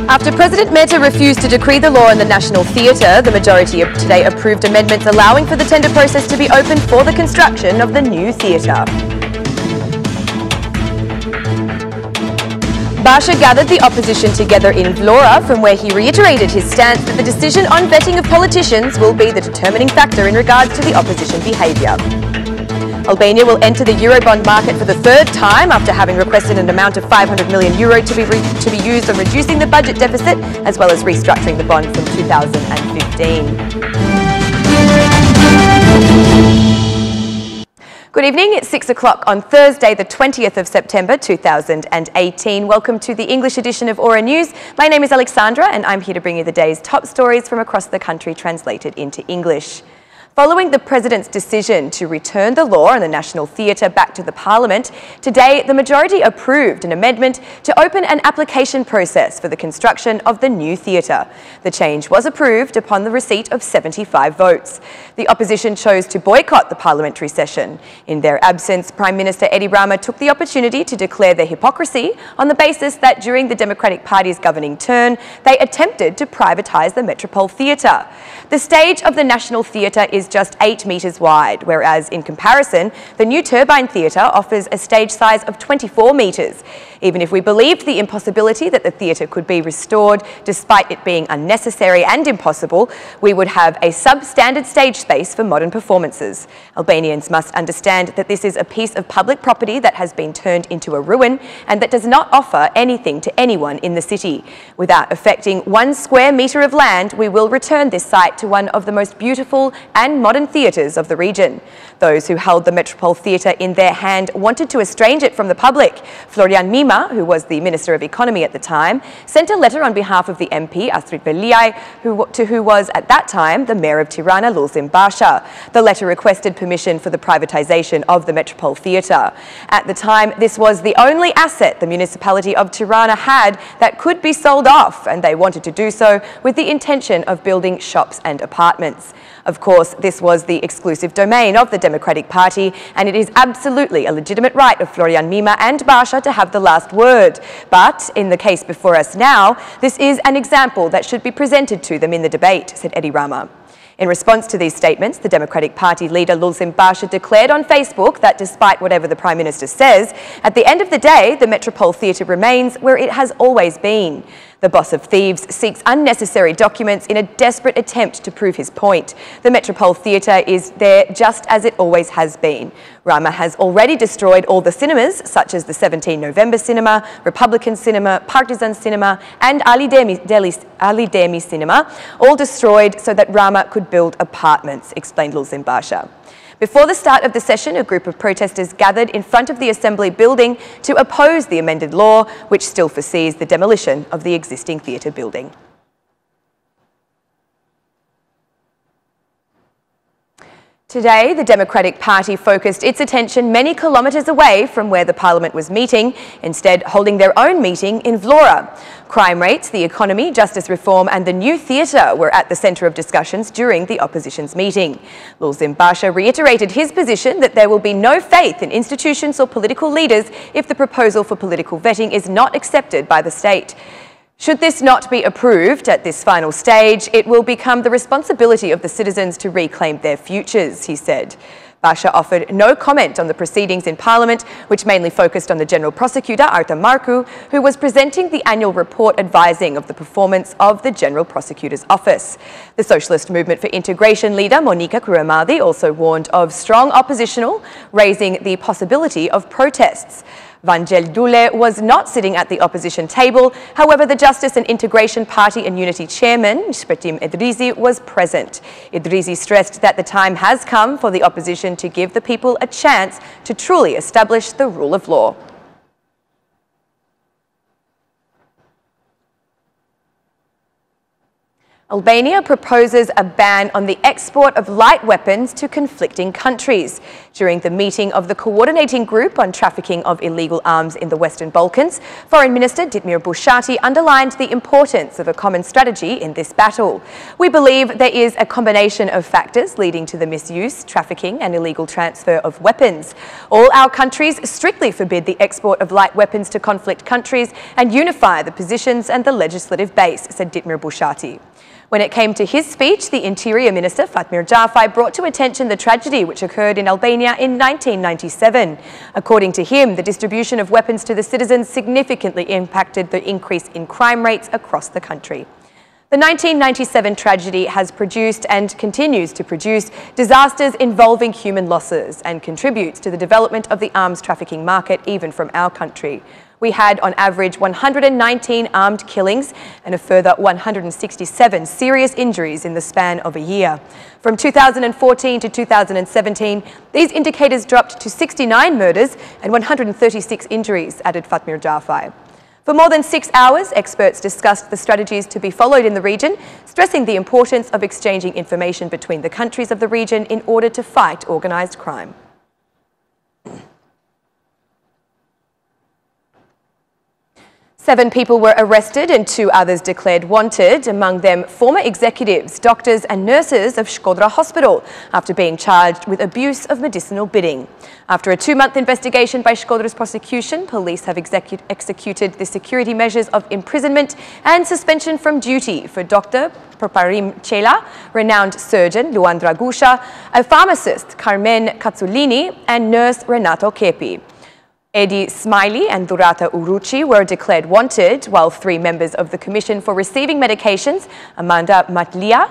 After President Mehta refused to decree the law in the National Theatre, the majority today approved amendments allowing for the tender process to be opened for the construction of the new theatre. Basha gathered the opposition together in Vlora, from where he reiterated his stance that the decision on vetting of politicians will be the determining factor in regards to the opposition behaviour. Albania will enter the Eurobond market for the third time after having requested an amount of €500 million to be used on reducing the budget deficit as well as restructuring the bond from 2015. Good evening, it's 6 o'clock on Thursday, the 20th of September 2018. Welcome to the English edition of Aura News. My name is Alexandra and I'm here to bring you the day's top stories from across the country translated into English. Following the President's decision to return the law on the National Theatre back to the Parliament, today the majority approved an amendment to open an application process for the construction of the new theatre. The change was approved upon the receipt of 75 votes. The opposition chose to boycott the parliamentary session. In their absence, Prime Minister Edi Rama took the opportunity to declare their hypocrisy on the basis that during the Democratic Party's governing turn, they attempted to privatise the Metropole Theatre. The stage of the National Theatre is just 8 metres wide, whereas in comparison, the new Turbine Theatre offers a stage size of 24 metres. Even if we believed the impossibility that the theatre could be restored, despite it being unnecessary and impossible, we would have a substandard stage space for modern performances. Albanians must understand that this is a piece of public property that has been turned into a ruin and that does not offer anything to anyone in the city. Without affecting 1 square metre of land, we will return this site to one of the most beautiful and modern theatres of the region. Those who held the Metropole Theatre in their hand wanted to estrange it from the public. Florian Mima, who was the Minister of Economy at the time, sent a letter on behalf of the MP, Astrid Veliaj, who was at that time the Mayor of Tirana, Lulzim Basha. The letter requested permission for the privatisation of the Metropole Theatre. At the time, this was the only asset the municipality of Tirana had that could be sold off, and they wanted to do so with the intention of building shops and apartments. Of course, this was the exclusive domain of the Democratic Party, and it is absolutely a legitimate right of Florian Mima and Basha to have the last word. But in the case before us now, this is an example that should be presented to them in the debate, said Edi Rama. In response to these statements, the Democratic Party leader Lulzim Basha declared on Facebook that despite whatever the Prime Minister says, at the end of the day, the Metropole Theatre remains where it has always been. The boss of thieves seeks unnecessary documents in a desperate attempt to prove his point. The Metropole Theatre is there just as it always has been. Rama has already destroyed all the cinemas, such as the 17 November Cinema, Republican Cinema, Partizan Cinema and Ali Demi Cinema, all destroyed so that Rama could build apartments, explained Lulzim Basha. Before the start of the session, a group of protesters gathered in front of the Assembly building to oppose the amended law, which still foresees the demolition of the existing theatre building. Today, the Democratic Party focused its attention many kilometres away from where the Parliament was meeting, instead holding their own meeting in Vlora. Crime rates, the economy, justice reform and the new theatre were at the centre of discussions during the opposition's meeting. Lulzim Basha reiterated his position that there will be no faith in institutions or political leaders if the proposal for political vetting is not accepted by the state. Should this not be approved at this final stage, it will become the responsibility of the citizens to reclaim their futures, he said. Basha offered no comment on the proceedings in Parliament, which mainly focused on the General Prosecutor, Arta Marcu, who was presenting the annual report advising of the performance of the General Prosecutor's Office. The Socialist Movement for Integration leader, Monika Kuramadi, also warned of strong oppositional, raising the possibility of protests. Vanjel Dule was not sitting at the opposition table. However, the Justice and Integration Party and Unity chairman, Shpetim Edrizi, was present. Edrizi stressed that the time has come for the opposition to give the people a chance to truly establish the rule of law. Albania proposes a ban on the export of light weapons to conflicting countries. During the meeting of the Coordinating Group on Trafficking of Illegal Arms in the Western Balkans, Foreign Minister Ditmir Bushati underlined the importance of a common strategy in this battle. We believe there is a combination of factors leading to the misuse, trafficking and illegal transfer of weapons. All our countries strictly forbid the export of light weapons to conflict countries and unify the positions and the legislative base, said Ditmir Bushati. When it came to his speech, the Interior Minister, Fatmir Jafaj, brought to attention the tragedy which occurred in Albania in 1997. According to him, the distribution of weapons to the citizens significantly impacted the increase in crime rates across the country. The 1997 tragedy has produced and continues to produce disasters involving human losses and contributes to the development of the arms trafficking market even from our country. We had, on average, 119 armed killings and a further 167 serious injuries in the span of a year. From 2014 to 2017, these indicators dropped to 69 murders and 136 injuries, added Fatmir Jafaj. For more than 6 hours, experts discussed the strategies to be followed in the region, stressing the importance of exchanging information between the countries of the region in order to fight organised crime. 7 people were arrested and 2 others declared wanted, among them former executives, doctors and nurses of Shkodra Hospital, after being charged with abuse of medicinal bidding. After a 2-month investigation by Shkodra's prosecution, police have executed the security measures of imprisonment and suspension from duty for Dr. Proparim Chela, renowned surgeon Luan Dragusha, a pharmacist Carmen Katsulini and nurse Renato Kepi. Edi Smiley and Durata Uruchi were declared wanted, while 3 members of the Commission for Receiving Medications, Amanda Matlia,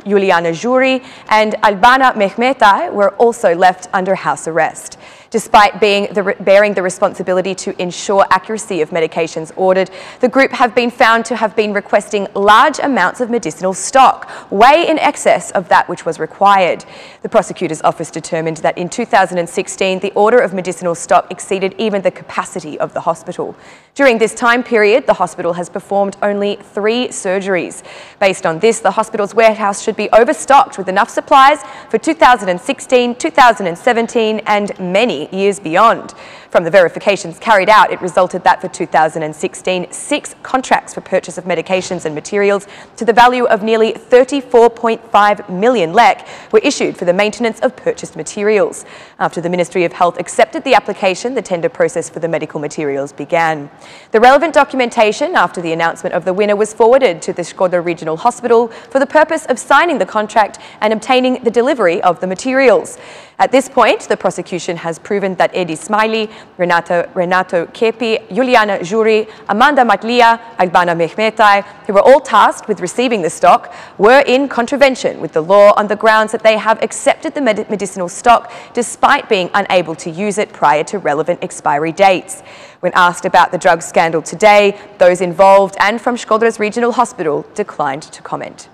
Juliana Juri and Albana Mehmetai, were also left under house arrest. Despite bearing the responsibility to ensure accuracy of medications ordered, the group have been found to have been requesting large amounts of medicinal stock, way in excess of that which was required. The prosecutor's office determined that in 2016, the order of medicinal stock exceeded even the capacity of the hospital. During this time period, the hospital has performed only 3 surgeries. Based on this, the hospital's warehouse should be overstocked with enough supplies for 2016, 2017 and many years beyond. From the verifications carried out, it resulted that for 2016, 6 contracts for purchase of medications and materials to the value of nearly 34.5 million lek were issued for the maintenance of purchased materials. After the Ministry of Health accepted the application, the tender process for the medical materials began. The relevant documentation after the announcement of the winner was forwarded to the Shkodra Regional Hospital for the purpose of signing the contract and obtaining the delivery of the materials. At this point, the prosecution has proven that Edi Smiley, Renato Kepi, Juliana Juri, Amanda Matlia, Albana Mehmetai, who were all tasked with receiving the stock, were in contravention with the law on the grounds that they have accepted the medicinal stock despite being unable to use it prior to relevant expiry dates. When asked about the drug scandal today, those involved and from Shkodra's Regional Hospital declined to comment.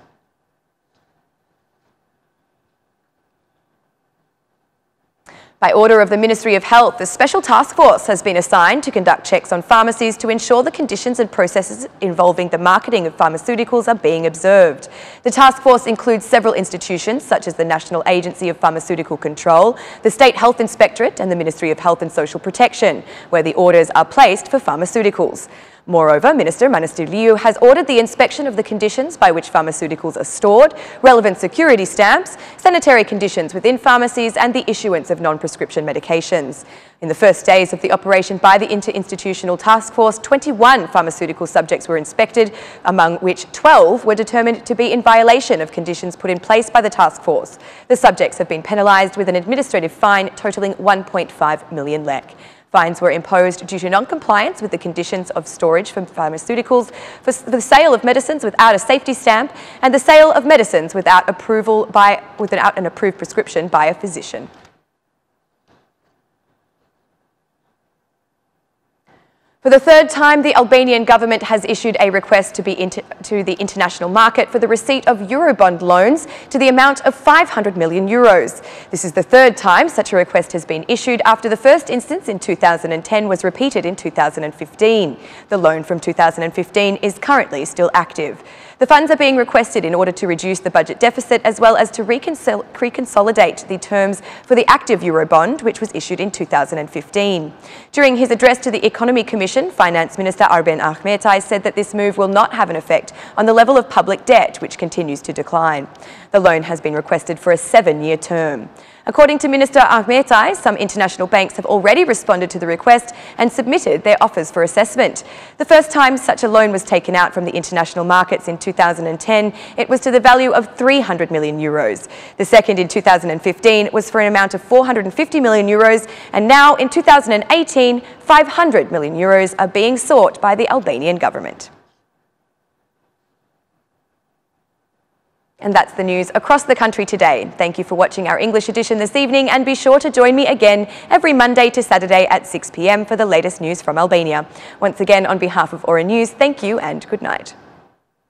By order of the Ministry of Health, a special task force has been assigned to conduct checks on pharmacies to ensure the conditions and processes involving the marketing of pharmaceuticals are being observed. The task force includes several institutions such as the National Agency of Pharmaceutical Control, the State Health Inspectorate and the Ministry of Health and Social Protection, where the orders are placed for pharmaceuticals. Moreover, Minister Manastir Liu has ordered the inspection of the conditions by which pharmaceuticals are stored, relevant security stamps, sanitary conditions within pharmacies and the issuance of non-prescription medications. In the first days of the operation by the Interinstitutional Task Force, 21 pharmaceutical subjects were inspected, among which 12 were determined to be in violation of conditions put in place by the task force. The subjects have been penalised with an administrative fine totalling 1.5 million lek. Fines were imposed due to non-compliance with the conditions of storage for pharmaceuticals, for the sale of medicines without a safety stamp, and the sale of medicines without an approved prescription by a physician. For the 3rd time, the Albanian government has issued a request to the international market for the receipt of Eurobond loans to the amount of 500 million euros. This is the 3rd time such a request has been issued after the first instance in 2010 was repeated in 2015. The loan from 2015 is currently still active. The funds are being requested in order to reduce the budget deficit as well as to reconsolidate the terms for the active Eurobond, which was issued in 2015. During his address to the Economy Commission, Finance Minister Arben Ahmetaj said that this move will not have an effect on the level of public debt, which continues to decline. The loan has been requested for a 7-year term. According to Minister Ahmetaj, some international banks have already responded to the request and submitted their offers for assessment. The first time such a loan was taken out from the international markets in 2010, it was to the value of 300 million euros. The second in 2015 was for an amount of 450 million euros, and now in 2018, 500 million euros are being sought by the Albanian government. And that's the news across the country today. Thank you for watching our English edition this evening, and be sure to join me again every Monday to Saturday at 6 p.m. for the latest news from Albania. Once again, on behalf of Aura News, thank you and good night.